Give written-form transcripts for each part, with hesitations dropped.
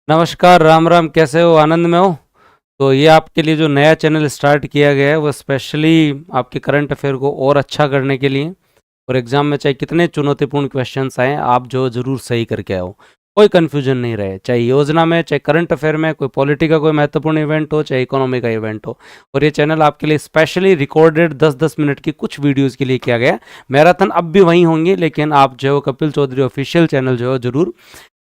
नमस्कार, राम राम। कैसे हो? आनंद में हो? तो ये आपके लिए जो नया चैनल स्टार्ट किया गया है वो स्पेशली आपके करंट अफेयर को और अच्छा करने के लिए, और एग्जाम में चाहे कितने चुनौतीपूर्ण क्वेश्चंस आए, आप जो ज़रूर सही करके आओ। कोई कन्फ्यूजन नहीं रहे, चाहे योजना में, चाहे करंट अफेयर में, कोई पॉलिटी का कोई महत्वपूर्ण इवेंट हो, चाहे इकोनॉमी का इवेंट हो। और ये चैनल आपके लिए स्पेशली रिकॉर्डेड 10-10 मिनट की कुछ वीडियोज़ के लिए किया गया है। मैराथन अब भी वहीं होंगी, लेकिन आप जो हो कपिल चौधरी ऑफिशियल चैनल जो है ज़रूर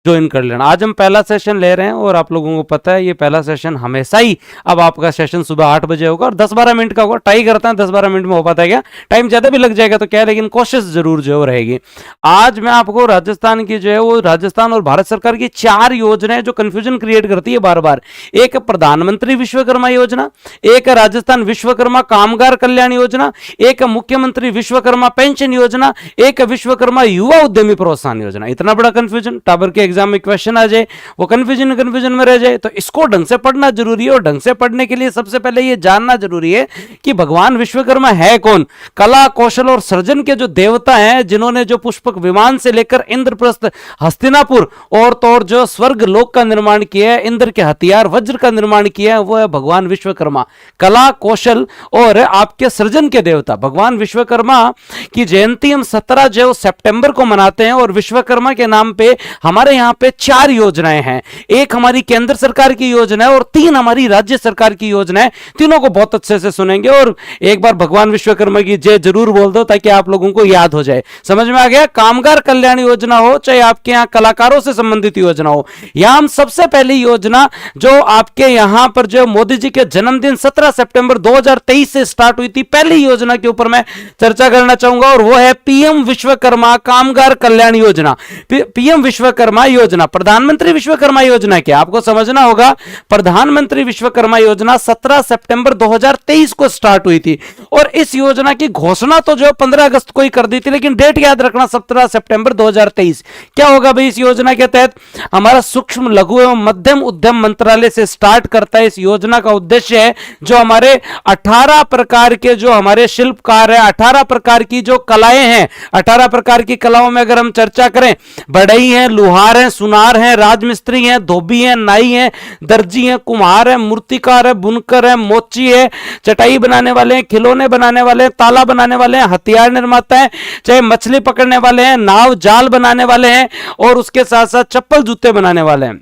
ज्वाइन कर लेना। आज हम पहला सेशन ले रहे हैं और आप लोगों को पता है ये पहला सेशन हमेशा ही, अब आपका सेशन सुबह 8 बजे होगा और 10-12 मिनट का होगा। ट्राई करते हैं 10-12 मिनट में हो पाता है क्या, टाइम ज़्यादा भी लग जाएगा तो क्या है, लेकिन कोशिश जरूर जो रहेगी। आज मैं आपको राजस्थान की जो है वो राजस्थान और भारत सरकार की 4 योजनाएं जो कंफ्यूजन क्रिएट करती है बार बार। एक प्रधानमंत्री विश्वकर्मा योजना, एक राजस्थान विश्वकर्मा कामगार कल्याण योजना, एक मुख्यमंत्री विश्वकर्मा पेंशन योजना, एक विश्वकर्मा युवा उद्यमी प्रोत्साहन योजना। इतना बड़ा कंफ्यूजन, टाबर के एग्जाम में क्वेश्चन आ जाए, वो कंफ्यूजन में रह जाए, तो इसको ढंग से पढ़ना जरूरी है। और ढंग से पढ़ने के लिए सबसे पहले ये जानना जरूरी है कि भगवान विश्वकर्मा है कौन। कला कौशल और सृजन के जो देवता हैं, जिन्होंने जो पुष्पक विमान से लेकर इंद्रप्रस्थ हस्तिनापुर और तो और जो स्वर्ग लोक का निर्माण किया है, इंद्र के हथियार वज्र का निर्माण किया है, वो है भगवान विश्वकर्मा। कला कौशल और आपके सृजन के देवता भगवान विश्वकर्मा की जयंती हम 17 जो सितंबर को मनाते हैं। और विश्वकर्मा के नाम पे हमारे यहाँ पे 4 योजनाएं हैं। एक हमारी केंद्र सरकार की योजना है और 3 हमारी राज्य सरकार की योजना है। तीनों को बहुत अच्छे से सुनेंगे और एक बार भगवान विश्वकर्मा की जय जरूर बोल दो ताकि आप लोगों को याद हो जाए। समझ में आ गया? कामगार कल्याण योजना हो, चाहे आपके यहाँ कलाकारों से संबंधित योजना हो, यहां हम सबसे पहली योजना जो आपके यहां पर जो मोदी जी के जन्मदिन 17 सितंबर 2023 से स्टार्ट हुई थी, पहली योजना के ऊपर मैं चर्चा करना चाहूंगा और वो है पीएम विश्वकर्मा कामगार कल्याण योजना। पीएम विश्वकर्मा योजना, प्रधानमंत्री विश्वकर्मा योजना क्या आपको समझना होगा। प्रधानमंत्री विश्वकर्मा योजना 17 सितंबर 2023 को स्टार्ट हुई थी और इस योजना की घोषणा तो जो 15 अगस्त को ही कर दी थी, लेकिन डेट याद रखना 17 सितंबर 2023। क्या होगा भाई इस योजना के तहत? हमारा सूक्ष्म लघु एवं मध्यम उद्यम मंत्रालय से स्टार्ट करता है। इस योजना का उद्देश्य है जो हमारे 18 प्रकार के जो हमारे शिल्पकार है, 18 प्रकार की जो कलाएं हैं, 18 प्रकार की कलाओं में अगर हम चर्चा करें, बढ़ई हैं, लुहार हैं, सुनार हैं, राजमिस्त्री हैं, धोबी हैं, नाई हैं, दर्जी हैं, कुम्हार हैं, मूर्तिकार है, बुनकर है, मोची है, चटाई बनाने वाले हैं, खिलौने बनाने वाले हैं, ताला बनाने वाले हैं, हथियार निर्माता है, चाहे मछली पकड़ने वाले हैं, नाव जाल बनाने वाले हैं और उसके साथ साथ चप्पल जूते बनाने वाले हैं।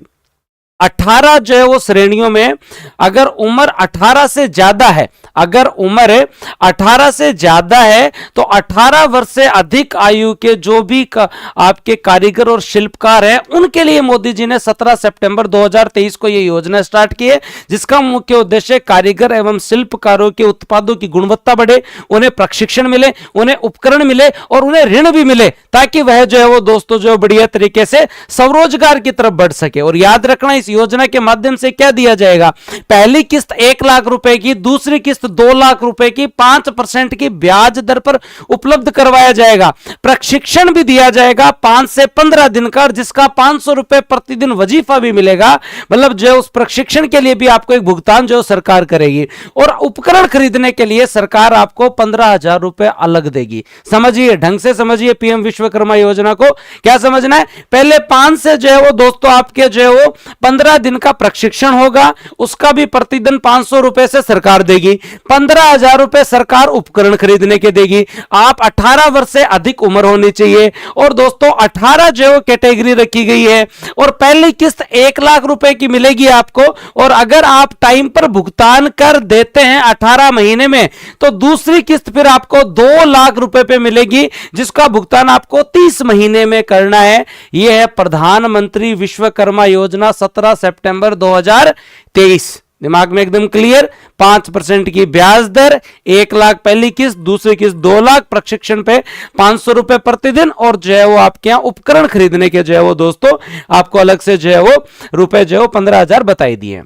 18 जो है वो श्रेणियों में अगर उम्र 18 से ज्यादा है, अगर उम्र 18 से ज्यादा है तो 18 वर्ष से अधिक आयु के जो भी आपके कारीगर और शिल्पकार हैं, उनके लिए मोदी जी ने 17 सितंबर 2023 को यह योजना स्टार्ट की है, जिसका मुख्य उद्देश्य कारीगर एवं शिल्पकारों के उत्पादों की गुणवत्ता बढ़े, उन्हें प्रशिक्षण मिले, उन्हें उपकरण मिले और उन्हें ऋण भी मिले, ताकि वह जो है वो दोस्तों जो बढ़िया तरीके से स्वरोजगार की तरफ बढ़ सके। और याद रखना इस योजना के माध्यम से क्या दिया जाएगा? पहली किस्त 1 लाख रुपए की, दूसरी किस्त 2 लाख रुपए की 5% की ब्याज दर पर उपलब्ध करवाया जाएगा। प्रशिक्षण भी दिया जाएगा 5 से 15 दिन का, जिसका 500 रुपए प्रतिदिन वजीफा भी मिलेगा। मतलब जो उस प्रशिक्षण के लिए भी आपको एक भुगतान जो सरकार करेगी और उपकरण खरीदने के लिए सरकार आपको 15,000 रुपए अलग देगी। समझिए, ढंग से समझिए पीएम विश्वकर्मा योजना को। क्या समझना है? पहले 5 से जो है वो दोस्तों आपके जो है वो 15 दिन का प्रशिक्षण होगा, उसका भी प्रतिदिन 500 रुपए से सरकार देगी। 15,000 रुपए सरकार उपकरण खरीदने के देगी। आप 18 वर्ष से अधिक उम्र होनी चाहिए और दोस्तों 18 जो है कैटेगरी रखी गई है और पहली किस्त 1 लाख रुपए की मिलेगी आपको। और अगर आप टाइम पर भुगतान कर देते हैं 18 महीने में, तो दूसरी किस्त फिर आपको 2 लाख रुपए पे मिलेगी, जिसका भुगतान आपको 30 महीने में करना है। यह है प्रधानमंत्री विश्वकर्मा योजना 17 सितंबर 2023। दिमाग में एकदम क्लियर? 5% की ब्याज दर, 1 लाख पहली किस्त, दूसरी किस्त 2 लाख, प्रशिक्षण पे 500 रुपए प्रतिदिन और जो है वो आपके यहां उपकरण खरीदने के जो है वो दोस्तों आपको अलग से जो है वो रुपए जो है 15,000 बताई दिए।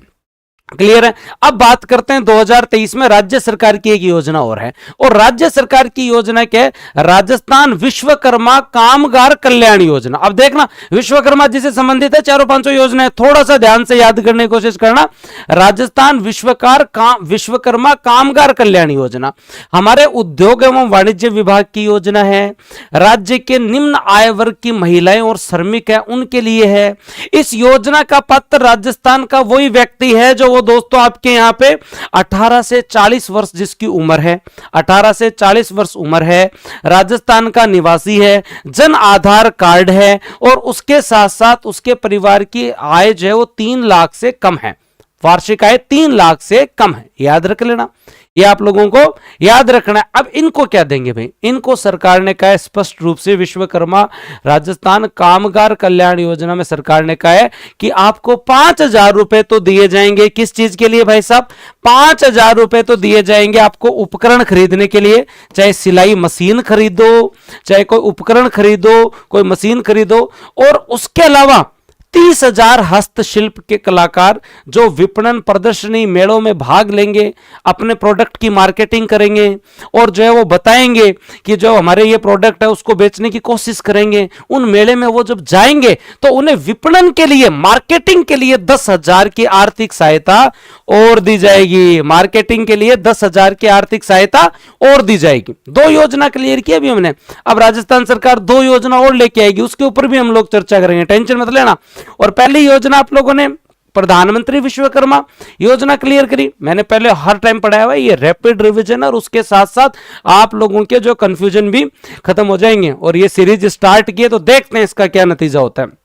क्लियर है। अब बात करते हैं 2023 में राज्य सरकार की एक योजना और है, और राज्य सरकार की योजना क्या है? राजस्थान विश्वकर्मा कामगार कल्याण योजना। अब देखना, विश्वकर्मा जी से संबंधित है, 400-500 योजनाएं, थोड़ा सा ध्यान से याद करने की कोशिश करना। राजस्थान विश्वकर्मा कामगार कल्याण योजना हमारे उद्योग एवं वाणिज्य विभाग की योजना है। राज्य के निम्न आय वर्ग की महिलाएं और श्रमिक है उनके लिए है। इस योजना का पात्र राजस्थान का वही व्यक्ति है जो दोस्तों आपके यहां पे 18 से 40 वर्ष जिसकी उम्र है, 18 से 40 वर्ष उम्र है, राजस्थान का निवासी है, जन आधार कार्ड है, और उसके साथ साथ उसके परिवार की आय जो है वो 3 लाख से कम है, वार्षिक आय 3 लाख से कम है। याद रख लेना, ये आप लोगों को याद रखना है। अब इनको क्या देंगे भाई? इनको सरकार ने कहा है स्पष्ट रूप से, विश्वकर्मा राजस्थान कामगार कल्याण योजना में सरकार ने कहा है कि आपको 5,000 रुपए तो दिए जाएंगे। किस चीज के लिए भाई साहब? 5,000 रुपए तो दिए जाएंगे आपको उपकरण खरीदने के लिए, चाहे सिलाई मशीन खरीदो, चाहे कोई उपकरण खरीदो, कोई मशीन खरीदो, और उसके अलावा 30,000 हस्तशिल्प के कलाकार जो विपणन प्रदर्शनी मेलों में भाग लेंगे, अपने प्रोडक्ट की मार्केटिंग करेंगे, और जो है वो बताएंगे कि जो हमारे ये प्रोडक्ट है उसको बेचने की कोशिश करेंगे। उन मेले में वो जब जाएंगे तो उन्हें विपणन के लिए, मार्केटिंग के लिए 10,000 की आर्थिक सहायता और दी जाएगी। मार्केटिंग के लिए 10,000 की आर्थिक सहायता और दी जाएगी। 2 योजना क्लियर की अभी हमने। अब राजस्थान सरकार 2 योजना और लेके आएगी, उसके ऊपर भी हम लोग चर्चा करेंगे, टेंशन मत लेना। और पहली योजना आप लोगों ने प्रधानमंत्री विश्वकर्मा योजना क्लियर करी, मैंने पहले हर टाइम पढ़ाया हुआ, ये रैपिड रिवीजन, और उसके साथ साथ आप लोगों के जो कंफ्यूजन भी खत्म हो जाएंगे। और ये सीरीज स्टार्ट किए तो देखते हैं इसका क्या नतीजा होता है।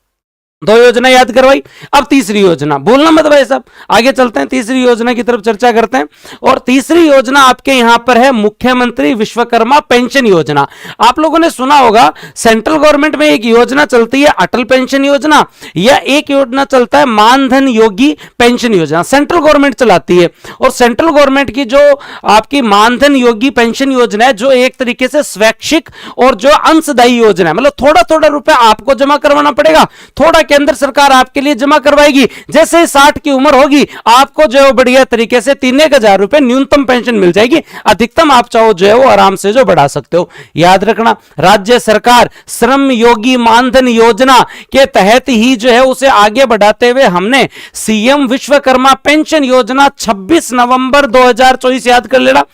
2 योजना याद करवाई, अब तीसरी योजना, भूलना मत भाई साहब। आगे चलते हैं, तीसरी योजना की तरफ चर्चा करते हैं। और तीसरी योजना आपके यहां पर है मुख्यमंत्री विश्वकर्मा पेंशन योजना। आप लोगों ने सुना होगा सेंट्रल गवर्नमेंट में एक योजना चलती है अटल पेंशन योजना, या एक योजना चलता है मानधन योगी पेंशन योजना, सेंट्रल गवर्नमेंट चलाती है। और सेंट्रल गवर्नमेंट की जो आपकी मानधन योगी पेंशन योजना है, जो एक तरीके से स्वैच्छिक और जो अंशदायी योजना है, मतलब थोड़ा थोड़ा रुपया आपको जमा करवाना पड़ेगा, थोड़ा केंद्र सरकार आपके लिए जमा करवाएगी। जैसे ही 60 की उम्र होगी आपको जो है बढ़िया तरीके से 3,000 रुपए न्यूनतम पेंशन मिल जाएगी, अधिकतम आप चाहो जो है वो आराम से जो बढ़ा सकते हो। याद रखना, राज्य सरकार श्रम योगी मानधन योजना के तहत ही जो है उसे आगे बढ़ाते हुए हमने सीएम विश्वकर्मा पेंशन योजना 26 नवंबर 2024 याद कर लेना,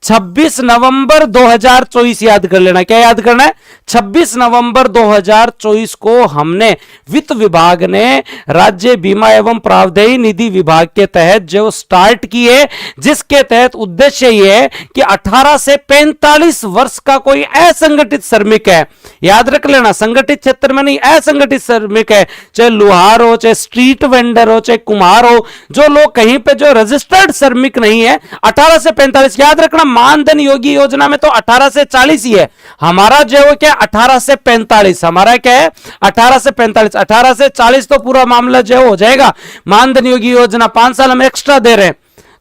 26 नवंबर 2024 याद कर लेना। क्या याद करना है? 26 नवंबर 2024 को हमने वित्त विभाग ने राज्य बीमा एवं प्रावधायी निधि विभाग के तहत जो स्टार्ट की है, जिसके तहत उद्देश्य यह है कि 18 से 45 वर्ष का कोई असंगठित श्रमिक है, याद रख लेना, संगठित क्षेत्र में नहीं, असंगठित श्रमिक है, चाहे लुहार हो, चाहे स्ट्रीट वेंडर हो, चाहे कुम्हार हो, जो लोग कहीं पे जो रजिस्टर्ड श्रमिक नहीं है, 18 से 45। याद रखना, मानधन योगी योजना में तो 18 से 40 ही है, हमारा जो है क्या 18 से 45, हमारा क्या है 18 से 45, 18 से 40 तो पूरा मामला जो हो जाएगा। मानधन योगी योजना 5 साल हम एक्स्ट्रा दे रहे हैं।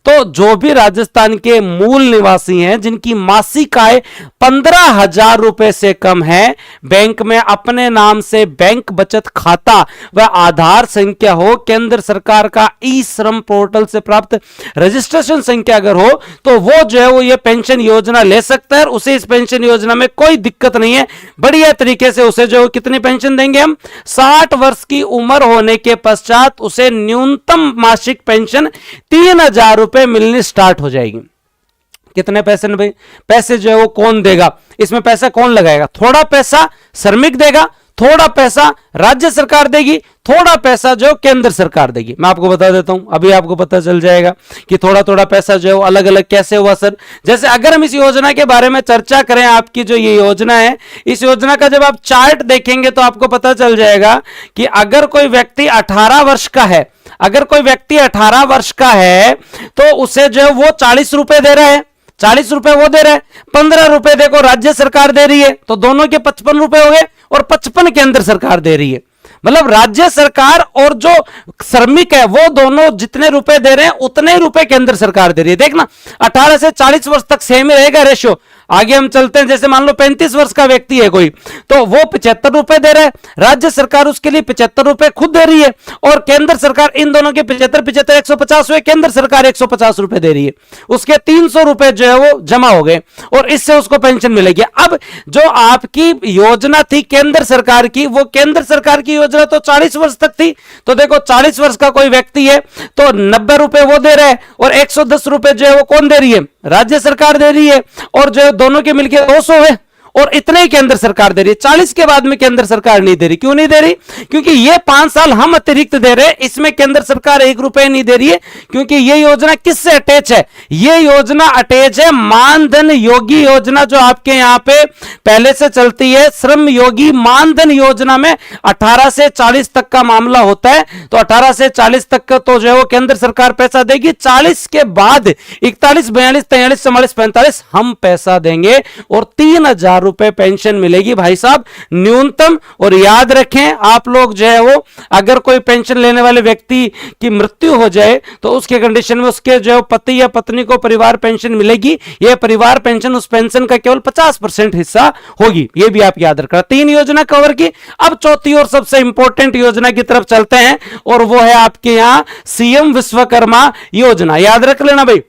तो जो भी राजस्थान के मूल निवासी हैं जिनकी मासिक आय 15,000 रुपए से कम है, बैंक में अपने नाम से बैंक बचत खाता व आधार संख्या हो, केंद्र सरकार का ई श्रम पोर्टल से प्राप्त रजिस्ट्रेशन संख्या अगर हो, तो वो जो है वो ये पेंशन योजना ले सकता है। उसे इस पेंशन योजना में कोई दिक्कत नहीं है, बढ़िया तरीके से उसे जो कितनी पेंशन देंगे हम, 60 वर्ष की उम्र होने के पश्चात उसे न्यूनतम मासिक पेंशन 3,000 रुपए मिलनी स्टार्ट हो जाएगी। कितने पैसे ने भाई? पैसे जो है वो कौन देगा, इसमें पैसा कौन लगाएगा? थोड़ा पैसा श्रमिक देगा, थोड़ा पैसा राज्य सरकार देगी, थोड़ा पैसा जो केंद्र सरकार देगी। मैं आपको बता देता हूं, अभी आपको पता चल जाएगा कि थोड़ा थोड़ा पैसा जो है अलग अलग कैसे हुआ सर। जैसे अगर हम इस योजना के बारे में चर्चा करें, आपकी जो ये योजना है, इस योजना का जब आप चार्ट देखेंगे तो आपको पता चल जाएगा कि अगर कोई व्यक्ति 18 वर्ष का है, अगर कोई व्यक्ति 18 वर्ष का है तो उसे जो है वो 40 रुपए दे रहा है, 40 रुपए वो दे रहा है, 15 रुपए देखो राज्य सरकार दे रही है, तो दोनों के 55 रुपए हो गए, और 55 केंद्र सरकार दे रही है। मतलब राज्य सरकार और जो श्रमिक है वो दोनों जितने रुपए दे रहे हैं उतने ही रुपए केंद्र सरकार दे रही है। देखना 18 से 40 वर्ष तक सेम ही रहेगा रेशियो। आगे हम चलते हैं, जैसे मान लो 35 वर्ष का व्यक्ति है कोई, तो वो 75 रुपए दे रहा है, राज्य सरकार उसके लिए 75 रुपए खुद दे रही है, और केंद्र सरकार इन दोनों के 75 75 150 हुए, केंद्र सरकार 150 रुपए दे रही है, उसके 300 रुपए जो है वो जमा हो गए और इससे उसको पेंशन मिलेगी। अब जो आपकी योजना थी केंद्र सरकार की, वो केंद्र सरकार की योजना तो 40 वर्ष तक थी, तो देखो 40 वर्ष का कोई व्यक्ति है तो 90 रुपए वो दे रहा है और 110 रुपए जो है वो कौन दे रही है, राज्य सरकार दे रही है, और जो दोनों के मिलकर 200 है, और इतने ही केंद्र सरकार दे रही है। 40 के बाद में केंद्र सरकार नहीं दे रही। क्यों नहीं दे रही? क्योंकि ये 5 साल हम अतिरिक्त दे रहे हैं, इसमें केंद्र सरकार 1 रुपए नहीं दे रही है, क्योंकि ये योजना किससे अटैच है? ये योजना अटैच है मानधन योगी योजना, जो आपके यहां पे पहले से चलती है, श्रम योगी मानधन योजना में 18 से 40 तक का मामला होता है, तो 18 से 40 तक का तो जो है वो केंद्र सरकार पैसा देगी, 40 के बाद 41 42 43 44 45 हम पैसा देंगे और 3000 रुपए पेंशन मिलेगी भाई साहब न्यूनतम। और याद रखें आप लोग जो है वो, अगर कोई पेंशन लेने वाले व्यक्ति की मृत्यु हो जाए तो उसके कंडीशन में उसके जो पति या पत्नी को परिवार पेंशन मिलेगी। यह परिवार पेंशन उस पेंशन का केवल 50% हिस्सा होगी, यह भी आप याद रखना। 3 योजना कवर की। अब चौथी और सबसे इंपॉर्टेंट योजना की तरफ चलते हैं, और वो है आपके यहां सीएम विश्वकर्मा योजना। याद रख लेना भाई,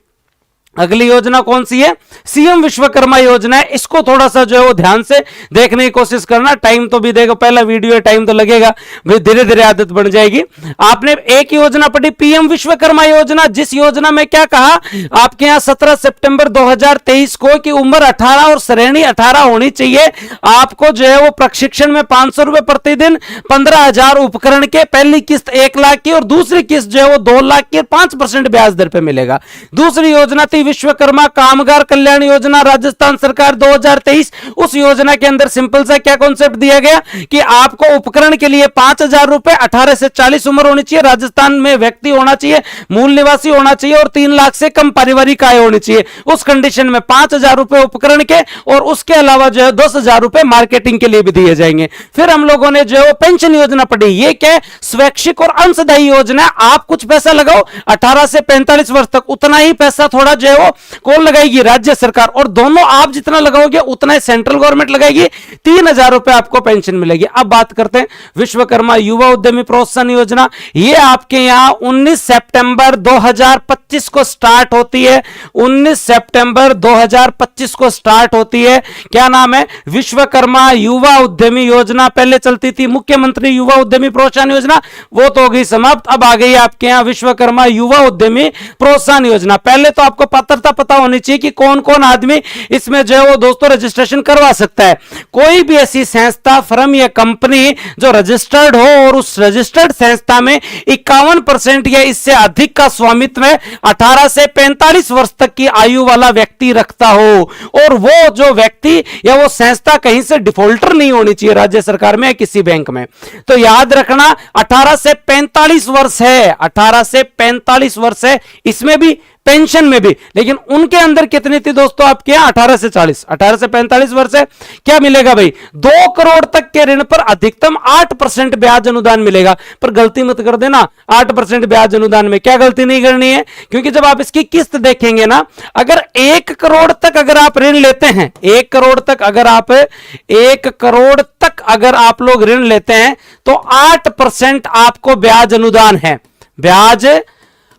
अगली योजना कौन सी है? सीएम विश्वकर्मा योजना है। इसको थोड़ा सा जो है वो ध्यान से देखने की कोशिश करना। टाइम तो भी देखो, पहला वीडियो है, टाइम तो लगेगा भाई, धीरे धीरे आदत बन जाएगी। आपने एक योजना पढ़ी पीएम विश्वकर्मा योजना, जिस योजना में क्या कहा आपके यहां 17 सितंबर 2023 को कि उम्र 18 और श्रेणी 18 होनी चाहिए। आपको जो है वो प्रशिक्षण में 500 रुपए प्रतिदिन, 15,000 उपकरण के, पहली किस्त 1 लाख की और दूसरी किस्त जो है वो 2 लाख की, 5% ब्याज दर पे मिलेगा। दूसरी योजना थी विश्वकर्मा कामगार कल्याण योजना, राजस्थान सरकार 2023। उस योजना के अंदर सिंपल सा क्या कॉन्सेप्ट दिया गया कि आपको उपकरण के लिए 5,000 रुपए, 18 से 40 उम्र होनी चाहिए, राजस्थान में व्यक्ति होना चाहिए, मूल निवासी होना चाहिए और 3 लाख से कम पारिवारिक आय होनी चाहिए। उस कंडीशन में 5,000 रुपए उपकरण के और उसके अलावा जो है 10,000 रुपए मार्केटिंग के लिए भी दिए जाएंगे। फिर हम लोगों ने जो है वो पेंशन योजना पढ़ी। ये क्या है? स्वैच्छिक और अंशदायी योजना। आप कुछ पैसा लगाओ 18 से 45 वर्ष तक, उतना ही पैसा थोड़ा जो है वो कौन लगाएगी? राज्य सरकार। और दोनों आप जितना लगाओगे उतना ही सेंट्रल गवर्नमेंट लगाएगी। 3,000 रुपए आपको पेंशन मिलेगी। अब बात करते हैं विश्वकर्मा युवा उद्यमी प्रोत्साहन योजना। ये आपके यहां 19 सितंबर 2025 को स्टार्ट होती है। 19 सितंबर 2025 को स्टार्ट होती है। क्या नाम है? विश्वकर्मा युवा उद्यमी योजना। पहले चलती थी मुख्यमंत्री युवा उद्यमी प्रोत्साहन योजना, वो तो हो गई समाप्त। अब आ गई आपके यहां विश्वकर्मा युवा उद्यमी प्रोत्साहन योजना। पहले तो आपको पात्रता पता होनी चाहिए कि कौन कौन आदमी इसमें जो है वो दोस्तों रजिस्ट्रेशन करवा सकता है। कोई भी ऐसी संस्था, फर्म या कंपनी जो रजिस्टर्ड हो और उस रजिस्टर्ड संस्था में 51% या इससे अधिक का स्वामित्व 18 से 45 वर्ष तक की आयु वाला व्यक्ति रखता हो, और वो जो व्यक्ति या वो संस्था कहीं से डिफॉल्टर नहीं होनी चाहिए राज्य सरकार में या किसी बैंक में। तो याद रखना 18 से 45 वर्ष है, 18 से 45 वर्ष है, इसमें भी पेंशन में भी। लेकिन उनके अंदर कितनी थी दोस्तों आपके यहां? 18 से 40। 18 से 45 वर्ष है, क्या मिलेगा भाई? 2 करोड़ तक के ऋण पर अधिकतम 8% ब्याज अनुदान मिलेगा। पर गलती मत कर देना 8% ब्याज अनुदान में, क्या गलती नहीं करनी है, क्योंकि जब आप इसकी किस्त देखेंगे ना, अगर 1 करोड़ तक अगर आप ऋण लेते हैं, 1 करोड़ तक अगर आप 1 करोड़ तक अगर आप लोग ऋण लेते हैं तो 8% आपको ब्याज अनुदान है, ब्याज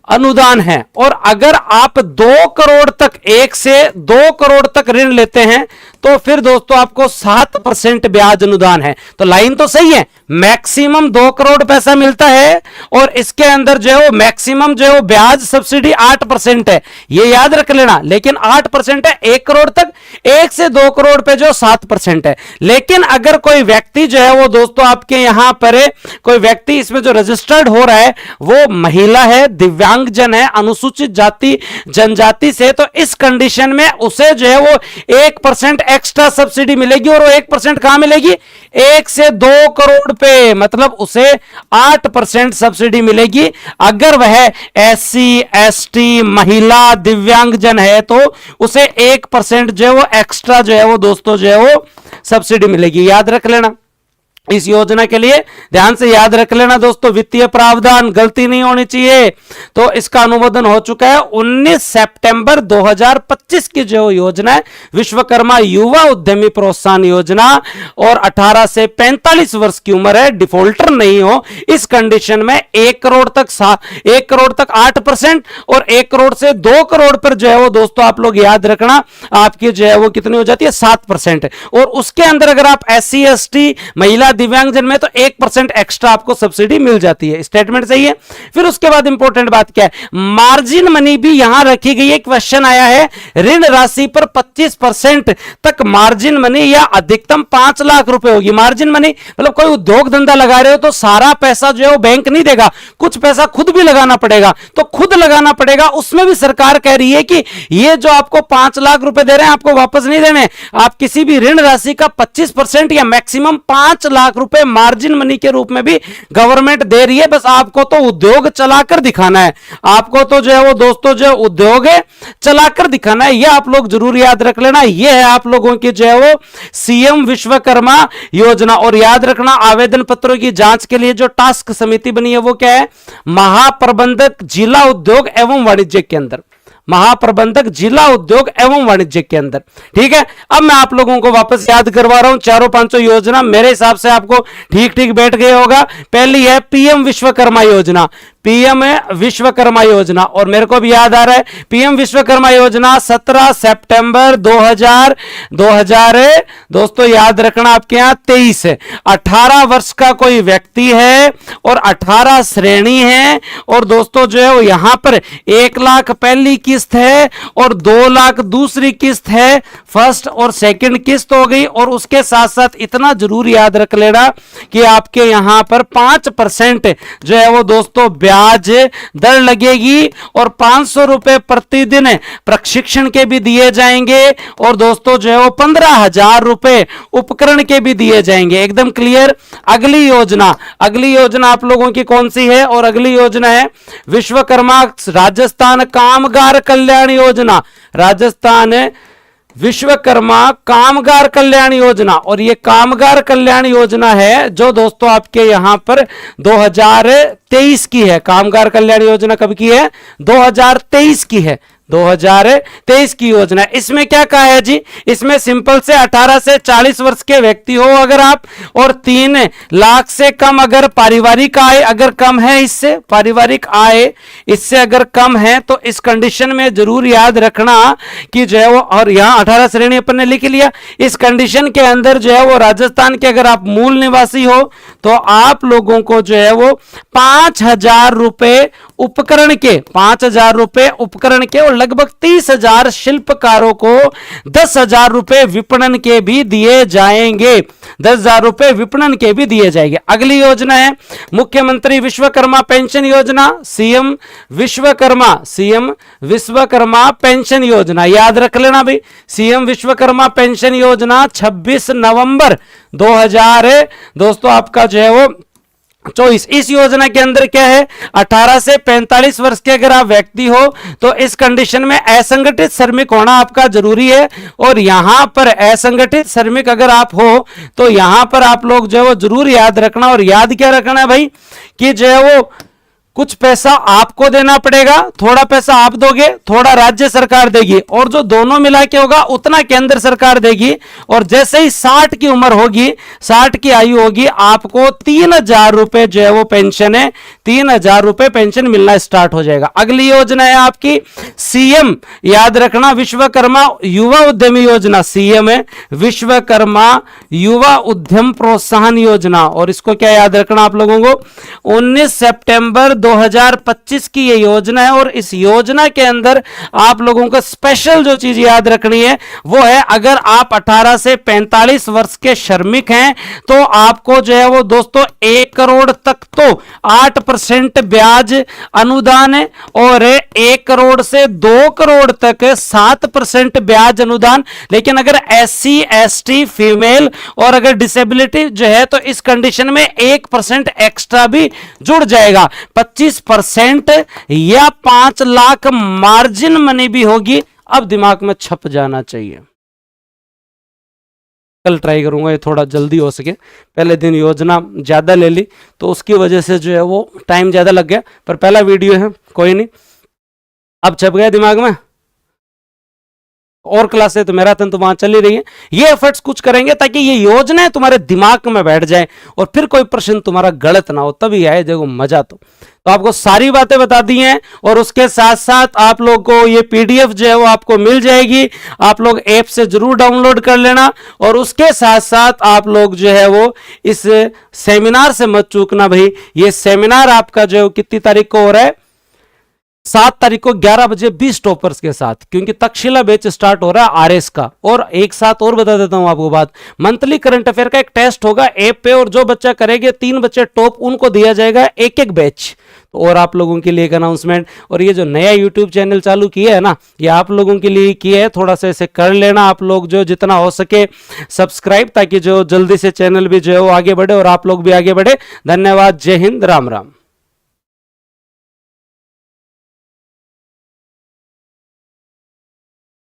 अनुदान है। और अगर आप 2 करोड़ तक, 1 से 2 करोड़ तक ऋण लेते हैं तो फिर दोस्तों आपको 7% ब्याज अनुदान है। तो लाइन तो सही है, मैक्सिमम 2 करोड़ पैसा मिलता है और इसके अंदर जो है वो मैक्सिमम जो है वो ब्याज सब्सिडी 8% है, ये याद रख लेना। लेकिन 8% है 1 करोड़ तक, 1 से 2 करोड़ पे जो 7% है। लेकिन अगर कोई व्यक्ति जो है वो दोस्तों आपके यहां पर कोई व्यक्ति इसमें जो रजिस्टर्ड हो रहा है वो महिला है, दिव्यांगजन है, अनुसूचित जाति जनजाति से, तो इस कंडीशन में उसे जो है वो 1% एक्स्ट्रा सब्सिडी मिलेगी। और वो 1% कहां मिलेगी? 1 से 2 करोड़ पे, मतलब उसे 8% सब्सिडी मिलेगी। अगर वह SC ST महिला दिव्यांगजन है तो उसे 1% जो है वो एक्स्ट्रा जो है वो दोस्तों जो है वो सब्सिडी मिलेगी, याद रख लेना। इस योजना के लिए ध्यान से याद रख लेना दोस्तों, वित्तीय प्रावधान गलती नहीं होनी चाहिए। तो इसका अनुमोदन हो चुका है 19 सितंबर 2025 की जो योजना है विश्वकर्मा युवा उद्यमी प्रोत्साहन योजना, और 18 से 45 वर्ष की उम्र है, डिफॉल्टर नहीं हो, इस कंडीशन में 1 करोड़ तक 8% और 1 करोड़ से 2 करोड़ पर जो है वो दोस्तों आप लोग याद रखना आपकी जो है वो कितनी हो जाती है 7%। और उसके अंदर अगर आप SC ST महिला दिव्यांगजन में तो 1% एक्स्ट्रा आपको सब्सिडी मिल जाती है। स्टेटमेंट सही है। फिर उसके बाद इंपॉर्टेंट बात क्या है, मार्जिन मनी भी यहां रखी गई है। क्वेश्चन आया है ऋण राशि पर 25% तक मार्जिन मनी या अधिकतम 5 लाख रुपए होगी। मार्जिन मनी मतलब कोई उद्योग धंधा लगा रहे हो तो सारा पैसा जो है वो बैंक नहीं देगा, कुछ पैसा खुद भी लगाना पड़ेगा। तो खुद लगाना पड़ेगा, उसमें भी सरकार कह रही है कि ये जो आपको 5 लाख रुपए दे रहे हैं आपको वापस नहीं देने, आप किसी भी ऋण राशि का 25% या मैक्सिमम 5 लाख रुपए मार्जिन मनी के रूप में भी गवर्नमेंट दे रही है। बस आपको तो उद्योग चलाकर दिखाना है, आपको तो जो है वो दोस्तों जो उद्योग है चलाकर दिखाना है। ये आप लोग जरूर याद रख लेना। ये है आप लोगों की जो है वो सीएम विश्वकर्मा योजना। और याद रखना आवेदन पत्रों की जांच के लिए जो टास्क समिति बनी है वो क्या है, महाप्रबंधक जिला उद्योग एवं वाणिज्य के अंदर, महाप्रबंधक जिला उद्योग एवं वाणिज्य के अंदर। ठीक है, अब मैं आप लोगों को वापस याद करवा रहा हूं चारों पांचों योजना, मेरे हिसाब से आपको ठीक ठीक बैठ गए होगा। पहली है पीएम विश्वकर्मा योजना, पीएम विश्वकर्मा योजना, और मेरे को भी याद आ रहा है पीएम विश्वकर्मा योजना 17 सितंबर 2000 दोस्तों याद रखना आपके यहां 23 है। 18 वर्ष का कोई व्यक्ति है और 18 श्रेणी है, और दोस्तों जो है वो यहां पर 1 लाख पहली किस्त है और 2 लाख दूसरी किस्त है, फर्स्ट और सेकंड किस्त हो गई। और उसके साथ साथ इतना जरूर याद रख लेना कि आपके यहां पर 5% जो है वो दोस्तों ब्याज दर लगेगी, और 500 रुपए प्रतिदिन प्रशिक्षण के भी दिए जाएंगे, और दोस्तों जो है वो 15,000 रुपए उपकरण के भी दिए जाएंगे। एकदम क्लियर। अगली योजना आप लोगों की कौन सी है, और अगली योजना है विश्वकर्मा राजस्थान कामगार कल्याण योजना, राजस्थान विश्वकर्मा कामगार कल्याण योजना। और ये कामगार कल्याण योजना है जो दोस्तों आपके यहां पर 2023 की है। कामगार कल्याण योजना कब की है, 2023 की है, 2023 की योजना। इसमें क्या कहा है जी, इसमें सिंपल से 18 से 40 वर्ष के व्यक्ति हो अगर आप, और 3 लाख से कम अगर पारिवारिक आय अगर कम है, इससे पारिवारिक आय इससे अगर कम है तो इस कंडीशन में जरूर याद रखना कि जो है वो, और यहां 18 श्रेणी अपन ने लिख लिया, इस कंडीशन के अंदर जो है वो राजस्थान के अगर आप मूल निवासी हो तो आप लोगों को जो है वो 5,000 रुपए उपकरण के, 5,000 रुपए उपकरण के, और लगभग 30,000 शिल्पकारों को 10,000 रुपए विपणन के भी दिए जाएंगे, 10,000 रुपए विपणन के भी दिए जाएंगे। अगली योजना है मुख्यमंत्री विश्वकर्मा पेंशन योजना, सीएम विश्वकर्मा पेंशन योजना। याद रख लेना भाई, सीएम विश्वकर्मा पेंशन योजना 26 नवंबर 2000 दोस्तों आपका जो है वो 24। इस योजना के अंदर क्या है, 18 से 45 वर्ष के अगर आप व्यक्ति हो तो इस कंडीशन में असंगठित श्रमिक होना आपका जरूरी है। और यहां पर असंगठित श्रमिक अगर आप हो तो यहां पर आप लोग जो है वो जरूर याद रखना। और याद क्या रखना है भाई कि जो है वो कुछ पैसा आपको देना पड़ेगा, थोड़ा पैसा आप दोगे, थोड़ा राज्य सरकार देगी, और जो दोनों मिला के होगा उतना केंद्र सरकार देगी। और जैसे ही 60 की उम्र होगी, 60 की आयु होगी, आपको 3,000 रुपए जो है वो पेंशन है, 3,000 रुपए पेंशन मिलना स्टार्ट हो जाएगा। अगली योजना है आपकी सीएम, याद रखना विश्वकर्मा युवा उद्यमी योजना, सीएम है विश्वकर्मा युवा उद्यम प्रोत्साहन योजना। और इसको क्या याद रखना आप लोगों को, 19 सितंबर 2025 की ये योजना है। और इस योजना के अंदर आप लोगों को स्पेशल जो चीज याद रखनी है वो है, अगर आप 18 से 45 वर्ष के श्रमिक हैं तो आपको जो है वो दोस्तों 1 करोड़ तक तो 8% ब्याज अनुदान है, और 1 करोड़ से 2 करोड़ तक 7% ब्याज अनुदान। लेकिन अगर SC ST फीमेल और अगर डिसेबिलिटी जो है तो इस कंडीशन में 1% एक्स्ट्रा भी जुड़ जाएगा। 25% या 5 लाख मार्जिन मनी भी होगी। अब दिमाग में छप जाना चाहिए। कल ट्राई करूंगा ये थोड़ा जल्दी हो सके। पहले दिन योजना ज़्यादा ले ली तो उसकी वजह से जो है वो टाइम ज़्यादा लग गया, पर पहला वीडियो है, कोई नहीं, अब छप गया दिमाग में। और क्लासें तो मैराथन तो वहां चल ही रही है। ये एफर्ट्स कुछ करेंगे ताकि ये योजनाएं तुम्हारे दिमाग में बैठ जाए और फिर कोई प्रश्न तुम्हारा गलत ना हो, तभी आए देखो मजा। तो आपको सारी बातें बता दी हैं और उसके साथ साथ आप लोग को ये पीडीएफ जो है वो आपको मिल जाएगी। आप लोग ऐप से जरूर डाउनलोड कर लेना और उसके साथ साथ आप लोग जो है वो इस सेमिनार से मत चूकना भाई। ये सेमिनार आपका जो है कितनी तारीख को हो रहा है, 7 तारीख को 11 बजे 20 टॉपर्स के साथ, क्योंकि तक्षशिला बैच स्टार्ट हो रहा है आरएस का। और एक साथ और बता देता हूं आपको बात, मंथली करंट अफेयर का एक टेस्ट होगा ऐप पे और जो बच्चा करेंगे 3 बच्चे टॉप उनको दिया जाएगा एक बैच। और आप लोगों के लिए एक अनाउंसमेंट, और ये जो नया यूट्यूब चैनल चालू किया है ना, ये आप लोगों के लिए किया है, थोड़ा सा इसे कर लेना आप लोग जो जितना हो सके सब्सक्राइब, ताकि जो जल्दी से चैनल भी जो है वो आगे बढ़े और आप लोग भी आगे बढ़े। धन्यवाद, जय हिंद, राम राम।